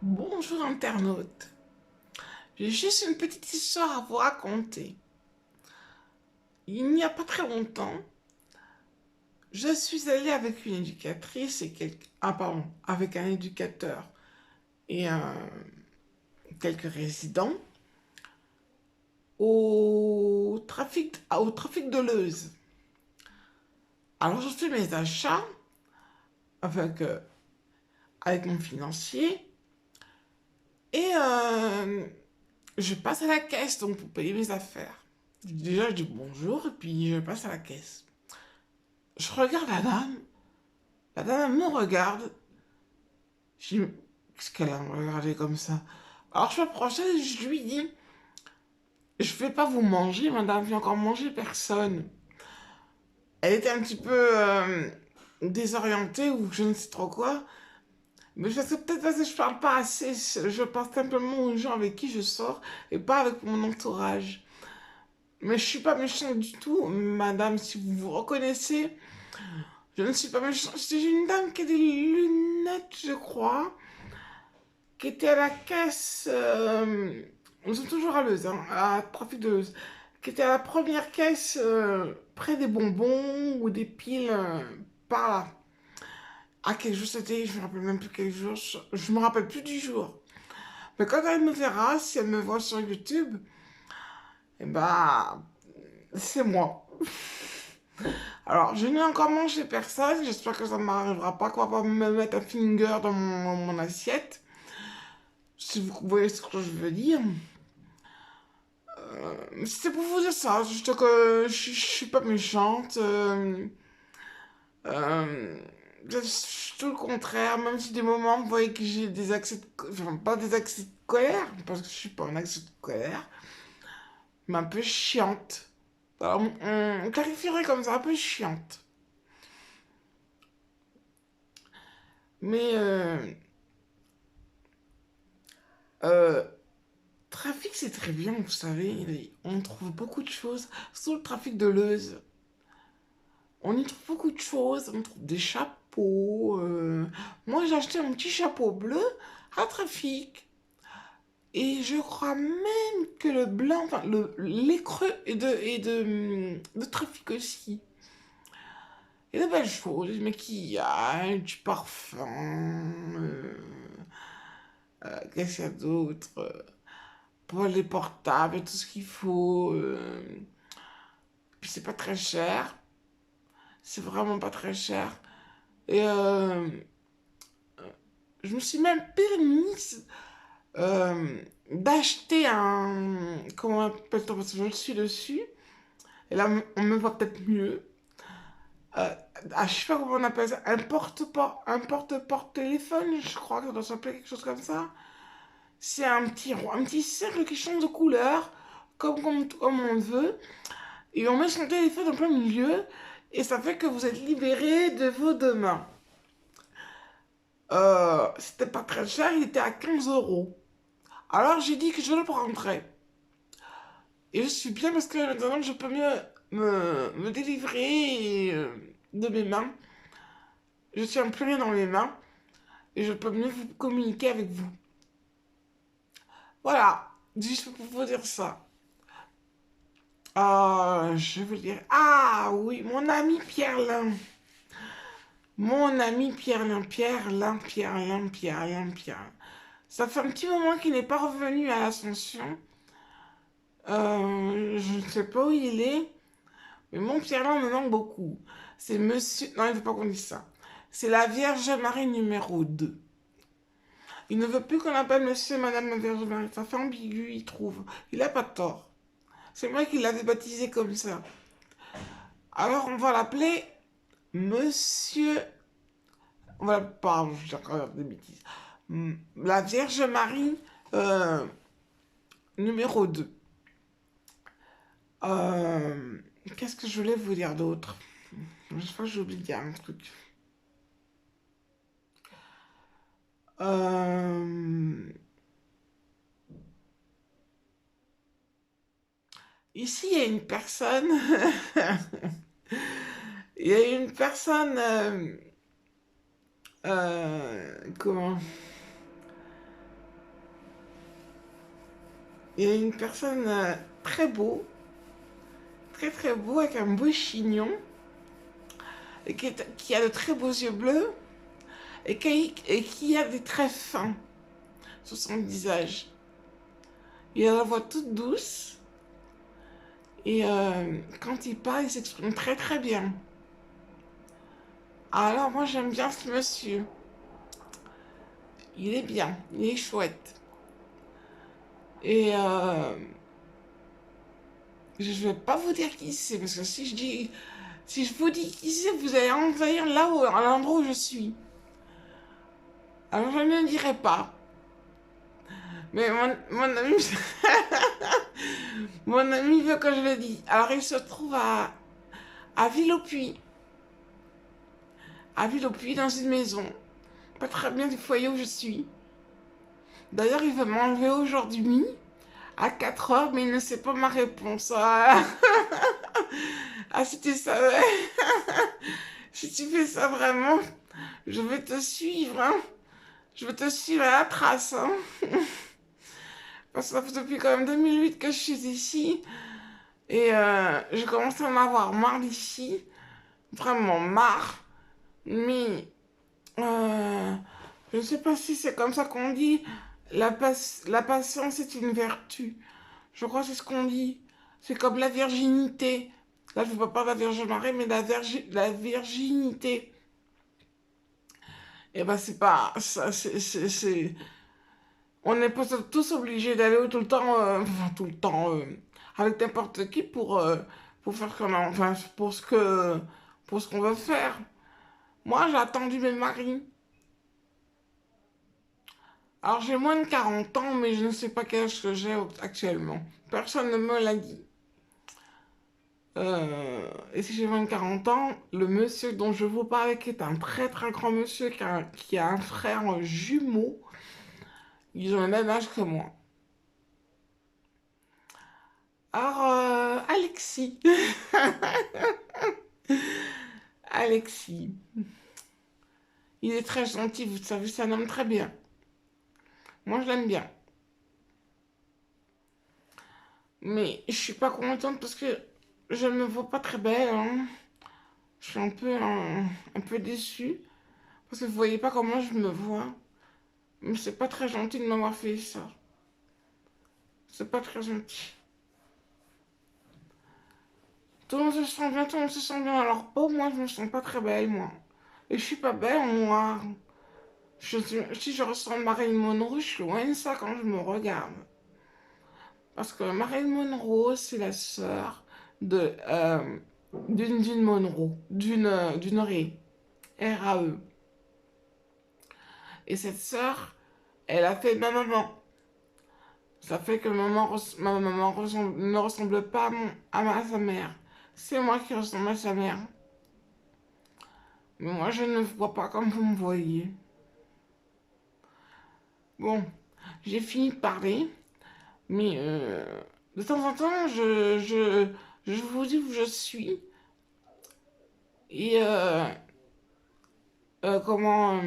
Bonjour internaute, j'ai juste une petite histoire à vous raconter. Il n'y a pas très longtemps, je suis allée avec une éducatrice et avec un éducateur et quelques résidents au trafic de Leuze. Alors je fais mes achats avec, avec mon financier et je passe à la caisse donc pour payer mes affaires. Déjà je dis bonjour et puis je passe à la caisse. Je regarde la dame elle me regarde. Je dis, qu'est-ce qu'elle a me regardé comme ça? Alors je m'approche d'elle et je lui dis, je vais pas vous manger, madame, je vais encore manger personne. Elle était un petit peu désorientée ou je ne sais trop quoi. Mais je sais peut-être parce que je parle pas assez, je parle simplement aux gens avec qui je sors et pas avec mon entourage. Mais je suis pas méchante du tout, madame, si vous vous reconnaissez, je ne suis pas méchante. C'est une dame qui a des lunettes, je crois, qui était à la caisse, nous sommes toujours à Leuze, hein, à Trafic de Leuze, qui était à la première caisse près des bonbons ou des piles par là. À quel jour c'était? Je me rappelle même plus quel jour, je me rappelle plus du jour. Mais quand elle me verra, si elle me voit sur YouTube, eh ben, c'est moi. Alors, je n'ai encore mangé personne, j'espère que ça ne m'arrivera pas, qu'on va pas me mettre un finger dans mon assiette. Si vous voyez ce que je veux dire. C'était pour vous dire ça, juste que je suis pas méchante. Euh, je suis tout le contraire, même si des moments, vous voyez que j'ai des accès enfin, pas des accès de colère, parce que je suis pas en accès de colère, mais un peu chiante. Alors, on clarifierait comme ça, un peu chiante. Mais, euh, trafic, c'est très bien, vous savez, on trouve beaucoup de choses, surtout le trafic de Leuze. On y trouve beaucoup de choses, on trouve des chapeaux. Moi, j'ai acheté un petit chapeau bleu à Trafic. Et je crois même que le blanc, enfin, l'écreux de Trafic aussi. Et de belles choses, du maquillage, du parfum. Qu'est-ce qu'il y a d'autre? Pour les portables, tout ce qu'il faut. Puis c'est pas très cher. C'est vraiment pas très cher. Et je me suis même permise d'acheter un... Comment on appelle ça? Parce que je suis dessus. Et là, on me voit peut-être mieux. Je sais pas comment on appelle ça. Un porte-téléphone, je crois que ça doit s'appeler quelque chose comme ça. C'est un petit cercle qui change de couleur, comme on veut. Et on met son téléphone en plein milieu. Et ça fait que vous êtes libéré de vos deux mains. C'était pas très cher, il était à 15 euros. Alors j'ai dit que je le prendrais. Et je suis bien parce que maintenant je peux mieux me délivrer de mes mains. Je tiens plus rien dans mes mains et je peux mieux vous communiquer avec vous. Voilà, juste pour vous dire ça. Je veux dire. Ah oui, mon ami Pierre-Lin. Mon ami Pierre-Lin, Pierre-Lin, Pierre-Lin, Pierre-Lin, Pierre-Lin. Ça fait un petit moment qu'il n'est pas revenu à l'Ascension. Je ne sais pas où il est. Mais mon Pierre-Lin me manque beaucoup. C'est monsieur... Non, il ne veut pas qu'on dise ça. C'est la Vierge Marie numéro 2. Il ne veut plus qu'on appelle monsieur et madame la Vierge Marie. Ça fait ambigu, il trouve. Il n'a pas tort. C'est moi qui l'avais baptisé comme ça. Alors, on va l'appeler monsieur... On va... Pardon, j'ai encore des bêtises. La Vierge Marie numéro 2. Qu'est-ce que je voulais vous dire d'autre? Je crois que j'ai oublié de dire un truc. Ici, il y a une personne. Il y a une personne. Comment? Il est une personne très beau, très très beau, avec un beau chignon, et qui a de très beaux yeux bleus, et qui a des traits fins sur son visage. Il a la voix toute douce, et quand il parle, il s'exprime très très bien. Alors moi j'aime bien ce monsieur. Il est bien, il est chouette. Et je vais pas vous dire qui c'est, parce que si je vous dis qui c'est, vous allez envahir là où, à l'endroit où je suis. Alors je ne dirai pas. Mais mon ami, mon ami veut que je le dise. Alors il se trouve à Villeaupuy. À Villeaupuy, dans une maison. Pas très bien du foyer où je suis. D'ailleurs, il veut m'enlever aujourd'hui à 4 heures, mais il ne sait pas ma réponse. Ah, ah si tu savais, si tu fais ça vraiment, je vais te suivre, hein. Je vais te suivre à la trace, hein. Parce que ça fait depuis quand même 2008 que je suis ici. Et je commence à en avoir marre d'ici. Vraiment marre. Mais je ne sais pas si c'est comme ça qu'on dit. La patience est une vertu. Je crois que c'est ce qu'on dit. C'est comme la virginité. Là, je ne veux pas parler de la Vierge Marie, mais la virginité. Et ben, c'est pas. Ça, on n'est pas tous obligés d'aller tout le temps. Enfin, tout le temps. Avec n'importe qui pour faire comme. Enfin, pour ce qu'on veut faire. Moi, j'ai attendu mes maris. Alors, j'ai moins de 40 ans, mais je ne sais pas quel âge que j'ai actuellement. Personne ne me l'a dit. Et si j'ai 40 ans, le monsieur dont je vous parle, qui est un très très grand monsieur, qui a un frère jumeau, ils ont le même âge que moi. Alors, Alexis. Alexis. Il est très gentil, vous savez, c'est un homme très bien. Moi, je l'aime bien. Mais je suis pas contente parce que je ne me vois pas très belle, hein. Je suis un peu déçue. Parce que vous voyez pas comment je me vois. Mais c'est pas très gentil de m'avoir fait ça. C'est pas très gentil. Tout le monde se sent bien, tout le monde se sent bien. Alors, oh, moi, je me sens pas très belle, moi. Et je suis pas belle en noir. Si je ressemble à Marilyn Monroe, je suis loin de ça quand je me regarde. Parce que Marilyn Monroe, c'est la sœur d'une Monroe, d'une Ray, R-A-E. Et cette sœur, elle a fait ma maman. Ça fait que ma maman ne ressemble pas à sa mère. C'est moi qui ressemble à sa mère. Mais moi, je ne vois pas comme vous me voyez. Bon, j'ai fini de parler. Mais de temps en temps, je vous dis où je suis. Et comment...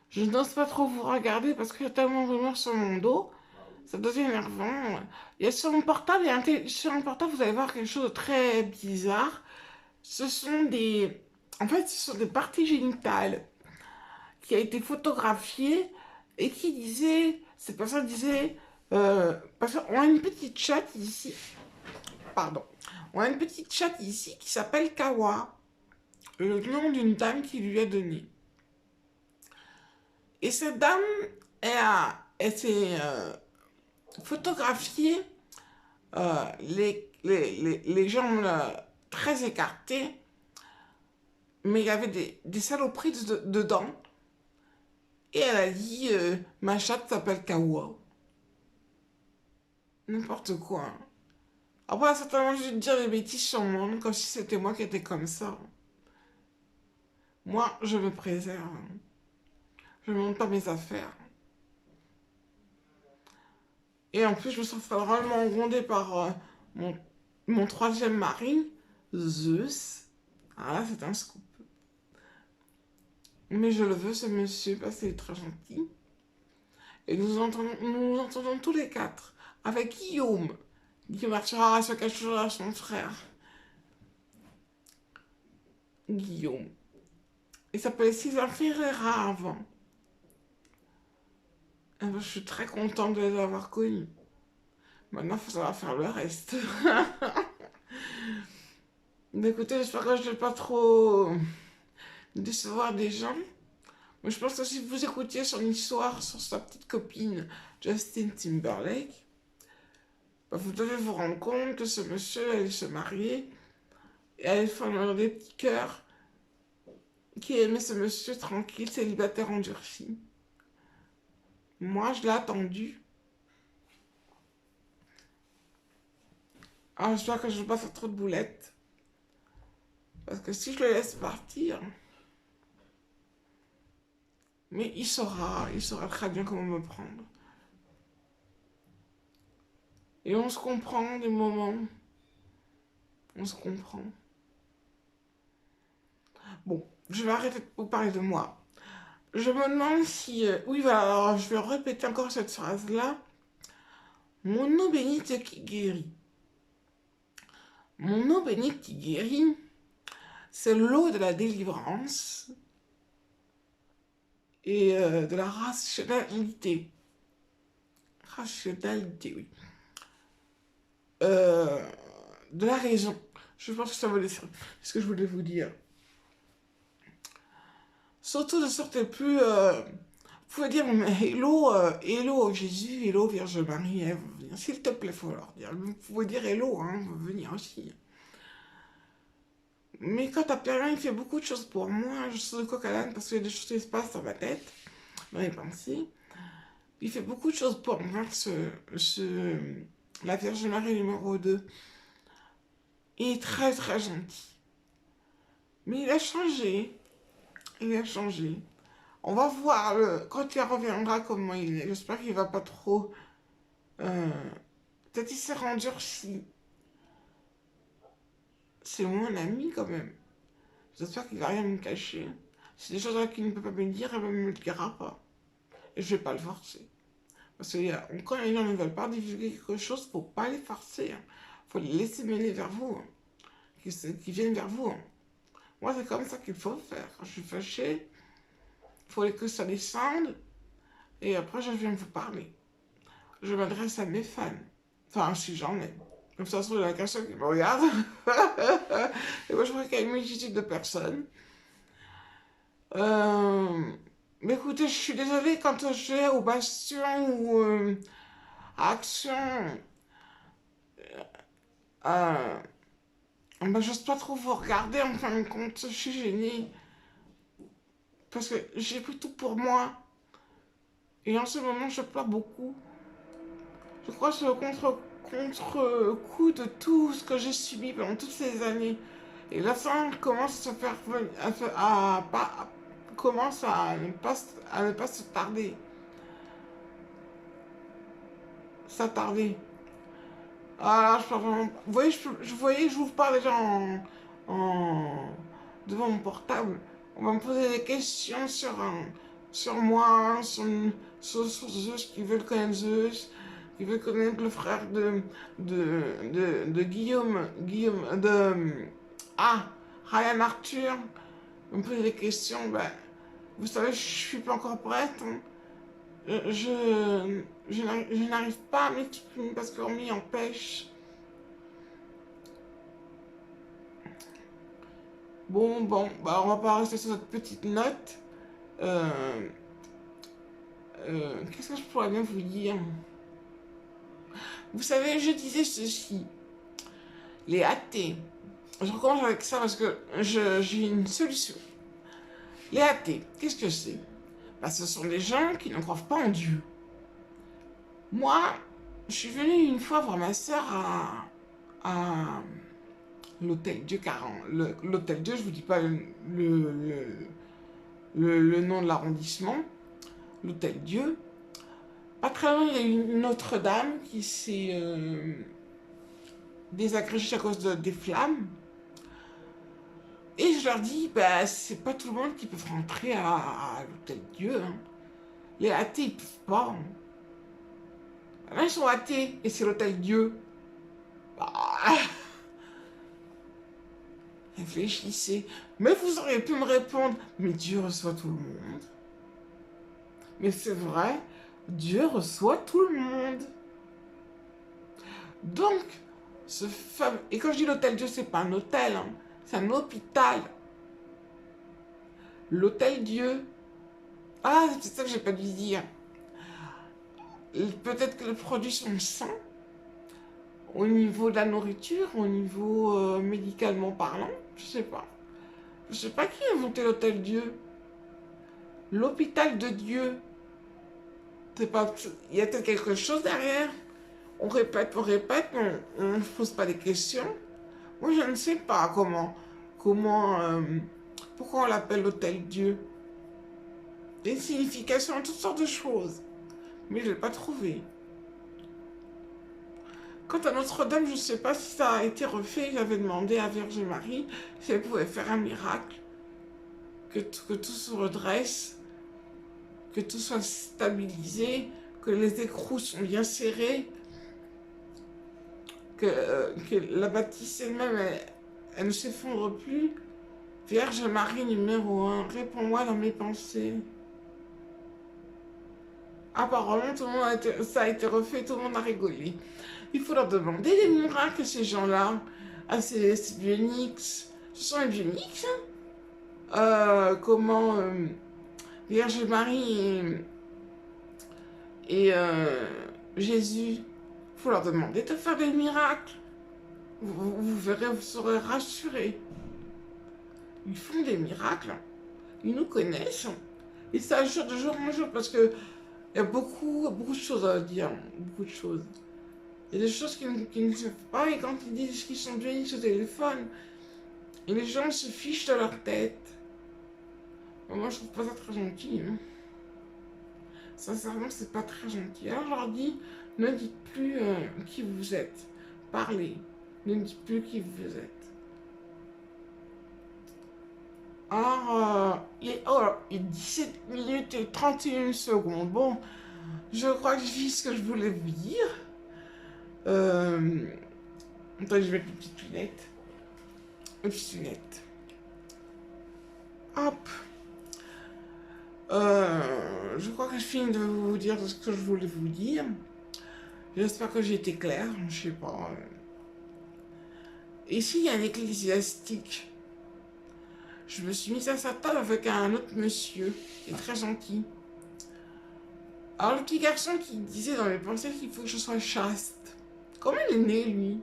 je n'ose pas trop vous regarder parce qu'il y a tellement de rumeurs sur mon dos. Ça devient énervant. Il y a sur mon portable, sur mon portable, vous allez voir quelque chose de très bizarre. Ce sont des... En fait, ce sont des parties génitales qui a été photographiée et qui disait... Cette personne disait... parce qu'on a une petite chatte ici. Pardon. On a une petite chatte ici qui s'appelle Kawa. Le nom d'une dame qui lui a donné. Et cette dame, elle s'est photographiée les jambes très écartées, mais il y avait des saloperies dedans. Et elle a dit ma chatte s'appelle Kawa. N'importe quoi. Après, certainement, je vais te dire des bêtises sur le monde, comme si c'était moi qui étais comme ça. Moi, je me préserve. Je ne monte pas mes affaires. Et en plus, je me sens vraiment grondée par mon troisième mari, Zeus. Ah là, c'est un scoop. Mais je le veux, ce monsieur, parce qu'il est très gentil. Et nous entendons tous les quatre. Avec Guillaume. Guillaume Arthur se cache toujours à son frère. Guillaume. Il s'appelait Sylvain Ferreira avant. Et ben, je suis très contente de les avoir connus. Maintenant, il faut savoir faire le reste. Mais écoutez, j'espère que je ne vais pas trop décevoir des gens. Mais je pense que si vous écoutiez son histoire sur sa petite copine, Justin Timberlake, bah, vous devez vous rendre compte que ce monsieur allait se marier et allait faire des petits cœurs qui aimaient ce monsieur tranquille, célibataire endurci. Moi, je l'ai attendu. Alors, j'espère que je ne vais pas faire trop de boulettes. Parce que si je le laisse partir, mais il saura très bien comment me prendre. Et on se comprend des moments. On se comprend. Bon, je vais arrêter de vous parler de moi. Je me demande si... oui, voilà, alors je vais répéter encore cette phrase-là. Mon eau bénite qui guérit. Mon eau bénite qui guérit, c'est l'eau de la délivrance et de la rationalité. Rationalité, oui. De la raison. Je pense que ça veut dire ce que je voulais vous dire. Surtout, ne sortez plus... vous pouvez dire, mais hello, hello Jésus, hello Vierge Marie, elle veut venir. S'il te plaît, il faut leur dire. Vous pouvez dire hello, hein, elle veut venir aussi. Mais quand Pierre, il fait beaucoup de choses pour moi. Je suis de coq à l'âne parce qu'il y a des choses qui se passent dans ma tête, dans mes pensées. Il fait beaucoup de choses pour moi, la Vierge Marie numéro 2. Il est très très gentil. Mais il a changé. Il a changé. On va voir quand il reviendra comment il est. J'espère qu'il va pas trop... peut-être il s'est endurci. C'est mon ami quand même. J'espère qu'il va rien me cacher. C'est des choses qu'il ne peut pas me dire, il ne me le dira pas. Et je vais pas le forcer. Parce que quand les gens ne veulent pas divulguer quelque chose, faut pas les forcer. Faut les laisser mener vers vous. Qu'ils viennent vers vous. Moi, c'est comme ça qu'il faut faire. Quand je suis fâchée, il faut que ça descende. Et après, je viens vous parler. Je m'adresse à mes fans. Enfin, si j'en ai. Comme ça, il y a la personne qui me regarde. Et moi, je vois qu'il y a une multitude de personnes. Mais écoutez, je suis désolée quand je vais au Bastion ou à Action. Ben, j'ose pas trop vous regarder en fin de compte. Je suis gênée. Parce que j'ai pris tout pour moi. Et en ce moment, je pleure beaucoup. Je crois que c'est le contre-coup de tout ce que j'ai subi pendant toutes ces années. Et la fin commence à se faire commence à ne pas se tarder. S'attarder. Ah, je vraiment... Vous voyez, je vous parle déjà devant mon portable. On va me poser des questions sur moi, sur Zeus, qui veulent connaître Zeus, qui veulent connaître le frère de Guillaume, Ryan Arthur. On me pose des questions, ben, vous savez, je suis pas encore prête. Hein. Je n'arrive pas à m'exprimer parce qu'on m'y empêche. Bon, bah on va pas rester sur cette petite note. Qu'est-ce que je pourrais bien vous dire? Vous savez, je disais ceci. Les athées. Je recommence avec ça parce que j'ai une solution. Les athées, qu'est-ce que c'est? Bah, ce sont des gens qui ne croient pas en Dieu. Moi, je suis venue une fois voir ma soeur à l'hôtel Dieu 40. L'hôtel Dieu, je vous dis pas le nom de l'arrondissement. L'hôtel Dieu. Pas très loin, il y a une Notre-Dame qui s'est désagrégée à cause des flammes. Et je leur dis, bah, c'est pas tout le monde qui peut rentrer à l'hôtel Dieu. Hein. Les athées, ils peuvent pas. Là, ils sont athées et c'est l'hôtel Dieu. Ah, réfléchissez. Mais vous auriez pu me répondre, mais Dieu reçoit tout le monde. Mais c'est vrai, Dieu reçoit tout le monde. Donc, ce fameux... Et quand je dis l'hôtel Dieu, c'est pas un hôtel, hein, c'est un hôpital. L'hôtel Dieu. Ah, c'est ça que j'ai pas dû dire. Peut-être que les produits sont sains au niveau de la nourriture, au niveau médicalement parlant, je sais pas. Je sais pas qui a inventé l'hôtel Dieu. L'hôpital de Dieu. C'est pas... Il y a peut-être quelque chose derrière. On répète, on ne pose pas des questions. Moi, je ne sais pas pourquoi on l'appelle l'hôtel Dieu. Il y a une signification à toutes sortes de choses. Mais je ne l'ai pas trouvé. Quant à Notre-Dame, je ne sais pas si ça a été refait. J'avais demandé à Vierge Marie si elle pouvait faire un miracle. Que tout se redresse. Que tout soit stabilisé. Que les écrous sont bien serrés. Que la bâtisse elle-même, elle ne s'effondre plus. Vierge Marie numéro 1, réponds-moi dans mes pensées. Apparemment, ça a été refait, tout le monde a rigolé. Il faut leur demander des miracles à ces gens-là, à ces bioniques. Ce sont les bioniques, hein? Vierge Marie et Jésus, il faut leur demander de faire des miracles. Vous verrez, vous serez rassurés. Ils font des miracles. Ils nous connaissent. Et ça assure de jour en jour parce que il y a beaucoup de choses à dire. Beaucoup de choses. Il y a des choses qu'ils ne savent pas et quand ils disent qu'ils sont bioniques au téléphone, et les gens se fichent de leur tête. Moi, je trouve pas ça très gentil. Hein. Sincèrement, c'est pas très gentil. Alors, je leur dis, ne dites plus qui vous êtes. Parlez. Ne dites plus qui vous êtes. Alors, il est 17 minutes et 31 secondes. Bon, je crois que j'ai dit ce que je voulais vous dire. Attends, je vais mettre une petite lunette. Une petite lunette. Hop. Je crois que je finis de vous dire ce que je voulais vous dire. J'espère que j'ai été claire. Je sais pas. Ici, il y a un ecclésiastique. Je me suis mise à sa table avec un autre monsieur, qui est très gentil. Alors, le petit garçon qui disait dans mes pensées qu'il faut que je sois chaste. Comment il est né, lui?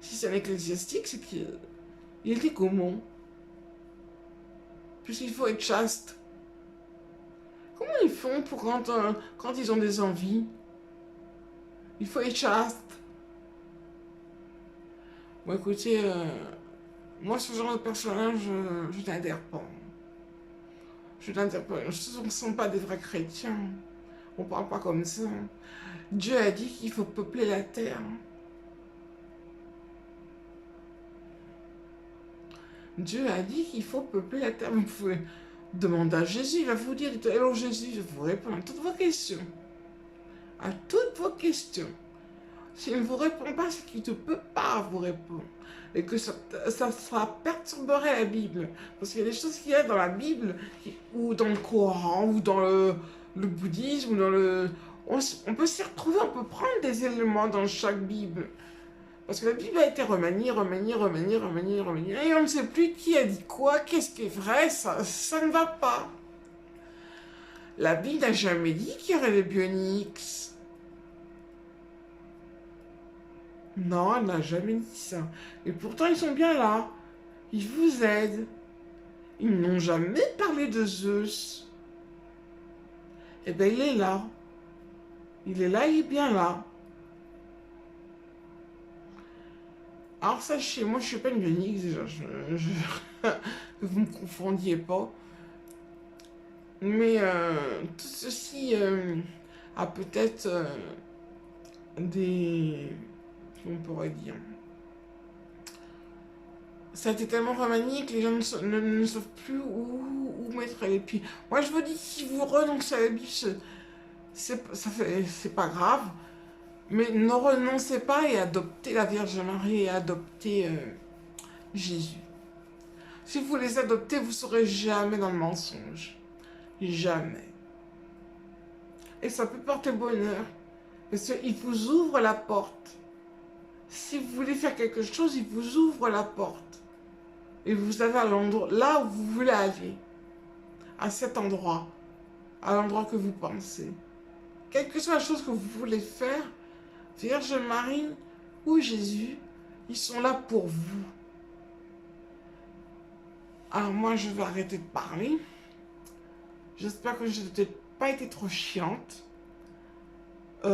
Si c'est un ecclésiastique, c'est qu'il était comment? Puisqu'il faut être chaste. Comment ils font pour quand ils ont des envies? Il faut être chaste. Bon, écoutez, moi, ce genre de personnage, je n'adhère pas. Je n'adhère pas. Ce ne sont pas des vrais chrétiens. On parle pas comme ça. Dieu a dit qu'il faut peupler la terre. Dieu a dit qu'il faut peupler la terre. Vous pouvez demander à Jésus, il va vous dire, hello Jésus, je vais vous répondre à toutes vos questions. À toutes vos questions. S'il ne vous répond pas, c'est qu'il ne peut pas vous répondre. Et que ça perturberait la Bible. Parce qu'il y a des choses qu'il y a dans la Bible, ou dans le Coran, ou dans le bouddhisme, ou dans le... On peut s'y retrouver, on peut prendre des éléments dans chaque Bible. Parce que la Bible a été remaniée, et on ne sait plus qui a dit quoi, qu'est-ce qui est vrai, ça ne va pas. La Bible n'a jamais dit qu'il y aurait des bioniques. Non, elle n'a jamais dit ça. Et pourtant, ils sont bien là. Ils vous aident. Ils n'ont jamais parlé de Zeus. Eh bien, il est là. Il est là, il est bien là. Alors sachez, moi je suis pas une bionique déjà, que vous me confondiez pas. Mais tout ceci a peut-être des... on pourrait dire... ça a été tellement remanié que les gens ne savent plus où mettre les pieds. Moi, je vous dis, si vous renoncez à la Bible, c'est pas grave, mais ne renoncez pas et adoptez la Vierge Marie et adoptez Jésus. Si vous les adoptez, vous ne serez jamais dans le mensonge. Jamais. Et ça peut porter bonheur. Parce qu'il vous ouvre la porte. Si vous voulez faire quelque chose, il vous ouvre la porte. Et vous avez à l'endroit, là où vous voulez aller. À cet endroit. À l'endroit que vous pensez. Quelle que soit la chose que vous voulez faire, Vierge Marie ou Jésus, ils sont là pour vous. Alors moi, je vais arrêter de parler. J'espère que je n'ai pas été trop chiante. Il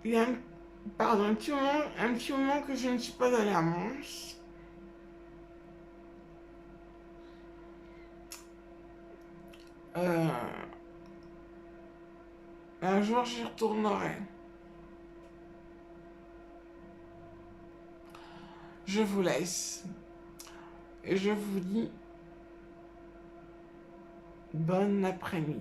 y a pardon, un petit moment que je ne suis pas allée à Mons. Euh, un jour, j'y retournerai. Je vous laisse. Et je vous dis bon après-midi.